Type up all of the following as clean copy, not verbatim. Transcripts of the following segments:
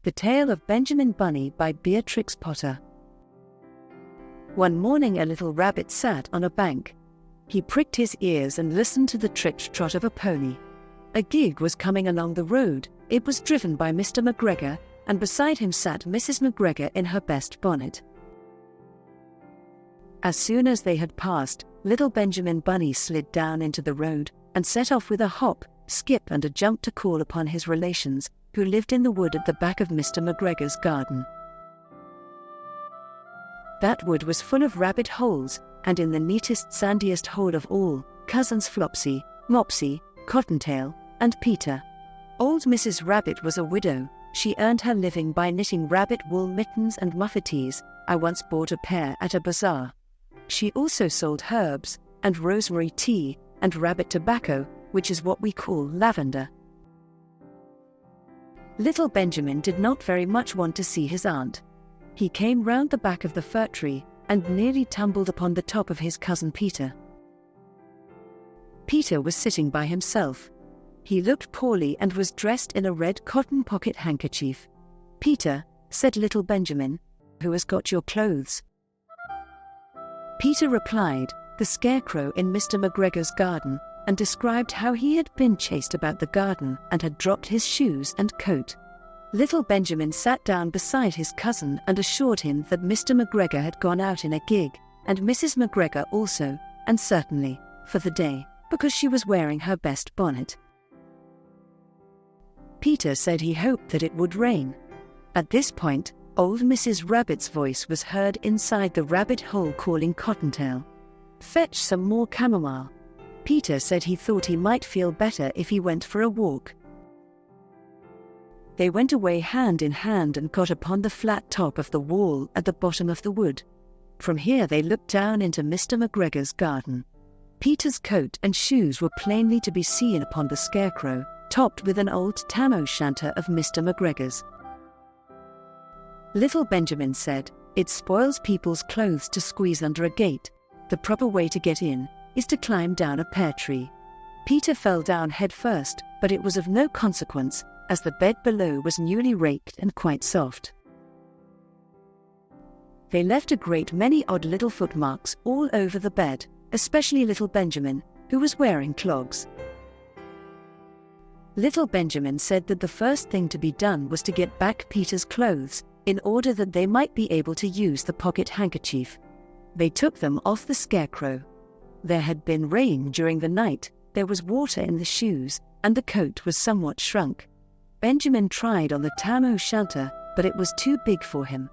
The Tale of Benjamin Bunny by Beatrix Potter. One morning a little rabbit sat on a bank. He pricked his ears and listened to the trot of a pony. A gig was coming along the road. It was driven by Mr. McGregor, and beside him sat Mrs. McGregor in her best bonnet. As soon as they had passed, little Benjamin Bunny slid down into the road, and set off with a hop, skip and a jump to call upon his relations, who lived in the wood at the back of Mr. McGregor's garden. That wood was full of rabbit holes, and in the neatest sandiest hole of all, cousins Flopsy, Mopsy, Cottontail, and Peter. Old Mrs. Rabbit was a widow. She earned her living by knitting rabbit wool mittens and muffetees. I once bought a pair at a bazaar. She also sold herbs, and rosemary tea, and rabbit tobacco, which is what we call lavender. Little Benjamin did not very much want to see his aunt. He came round the back of the fir tree, and nearly tumbled upon the top of his cousin Peter. Peter was sitting by himself. He looked poorly and was dressed in a red cotton pocket handkerchief. "Peter," said little Benjamin, "who has got your clothes?" Peter replied, "The scarecrow in Mr. McGregor's garden," and described how he had been chased about the garden and had dropped his shoes and coat. Little Benjamin sat down beside his cousin and assured him that Mr. McGregor had gone out in a gig, and Mrs. McGregor also, and certainly, for the day, because she was wearing her best bonnet. Peter said he hoped that it would rain. At this point, old Mrs. Rabbit's voice was heard inside the rabbit hole calling Cottontail. "Fetch some more chamomile." Peter said he thought he might feel better if he went for a walk. They went away hand in hand and got upon the flat top of the wall at the bottom of the wood. From here they looked down into Mr. McGregor's garden. Peter's coat and shoes were plainly to be seen upon the scarecrow, topped with an old tam-o'-shanter of Mr. McGregor's. Little Benjamin said, "It spoils people's clothes to squeeze under a gate. The proper way to get in is to climb down a pear tree." Peter fell down head first, but it was of no consequence, as the bed below was newly raked and quite soft. They left a great many odd little footmarks all over the bed, especially little Benjamin, who was wearing clogs. Little Benjamin said that the first thing to be done was to get back Peter's clothes, in order that they might be able to use the pocket handkerchief. They took them off the scarecrow. There had been rain during the night, there was water in the shoes, and the coat was somewhat shrunk. Benjamin tried on the tam-o'-shanter, but it was too big for him.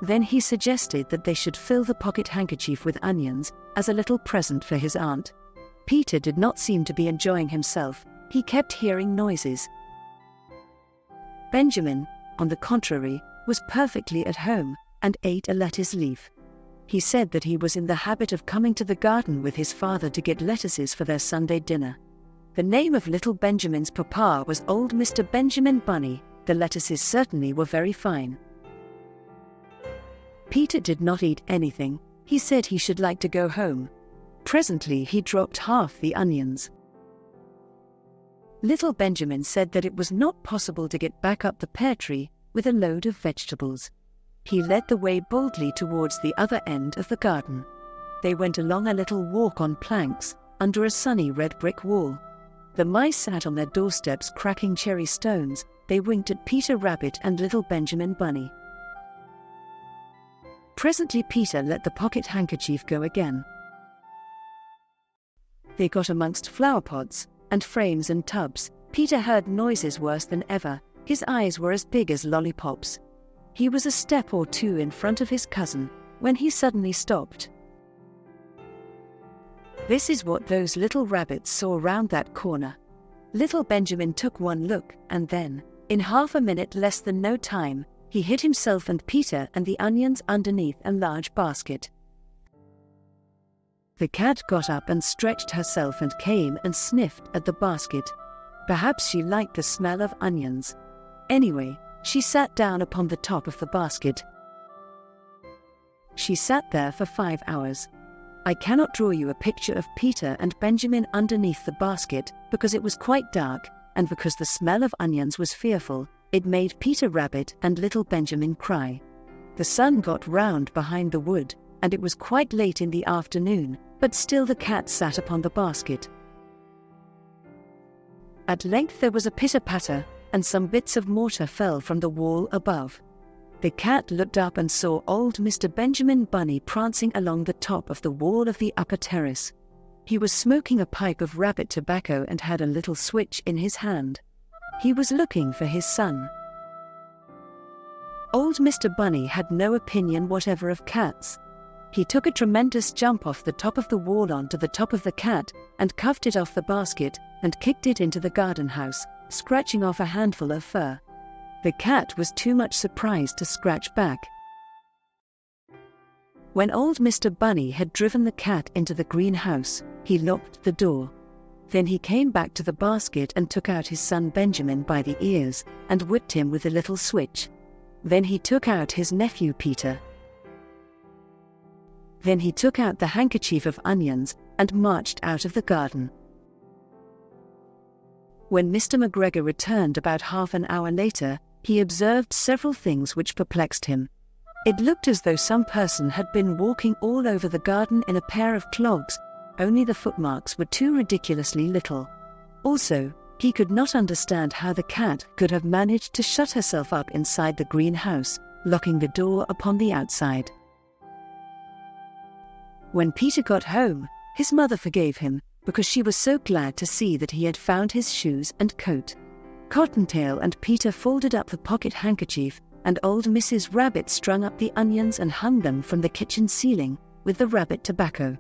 Then he suggested that they should fill the pocket handkerchief with onions, as a little present for his aunt. Peter did not seem to be enjoying himself. He kept hearing noises. Benjamin, on the contrary, was perfectly at home, and ate a lettuce leaf. He said that he was in the habit of coming to the garden with his father to get lettuces for their Sunday dinner. The name of little Benjamin's papa was old Mr. Benjamin Bunny. The lettuces certainly were very fine. Peter did not eat anything. He said he should like to go home. Presently he dropped half the onions. Little Benjamin said that it was not possible to get back up the pear tree with a load of vegetables. He led the way boldly towards the other end of the garden. They went along a little walk on planks, under a sunny red brick wall. The mice sat on their doorsteps cracking cherry stones. They winked at Peter Rabbit and little Benjamin Bunny. Presently Peter let the pocket handkerchief go again. They got amongst flower pots and frames and tubs. Peter heard noises worse than ever. His eyes were as big as lollipops. He was a step or two in front of his cousin, when he suddenly stopped. This is what those little rabbits saw round that corner. Little Benjamin took one look, and then, in half a minute less than no time, he hid himself and Peter and the onions underneath a large basket. The cat got up and stretched herself and came and sniffed at the basket. Perhaps she liked the smell of onions. Anyway, she sat down upon the top of the basket. She sat there for 5 hours. I cannot draw you a picture of Peter and Benjamin underneath the basket, because it was quite dark, and because the smell of onions was fearful, it made Peter Rabbit and little Benjamin cry. The sun got round behind the wood, and it was quite late in the afternoon, but still the cat sat upon the basket. At length there was a pitter-patter, and some bits of mortar fell from the wall above. The cat looked up and saw old Mr. Benjamin Bunny prancing along the top of the wall of the upper terrace. He was smoking a pipe of rabbit tobacco and had a little switch in his hand. He was looking for his son. Old Mr. Bunny had no opinion whatever of cats. He took a tremendous jump off the top of the wall onto the top of the cat and cuffed it off the basket and kicked it into the garden house, scratching off a handful of fur. The cat was too much surprised to scratch back. When old Mr. Bunny had driven the cat into the greenhouse, he locked the door. Then he came back to the basket and took out his son Benjamin by the ears and whipped him with a little switch. Then he took out his nephew Peter. Then he took out the handkerchief of onions and marched out of the garden. When Mr. McGregor returned about half an hour later, he observed several things which perplexed him. It looked as though some person had been walking all over the garden in a pair of clogs, only the footmarks were too ridiculously little. Also, he could not understand how the cat could have managed to shut herself up inside the greenhouse, locking the door upon the outside. When Peter got home, his mother forgave him, because she was so glad to see that he had found his shoes and coat. Cottontail and Peter folded up the pocket handkerchief, and old Mrs. Rabbit strung up the onions and hung them from the kitchen ceiling, with the rabbit tobacco.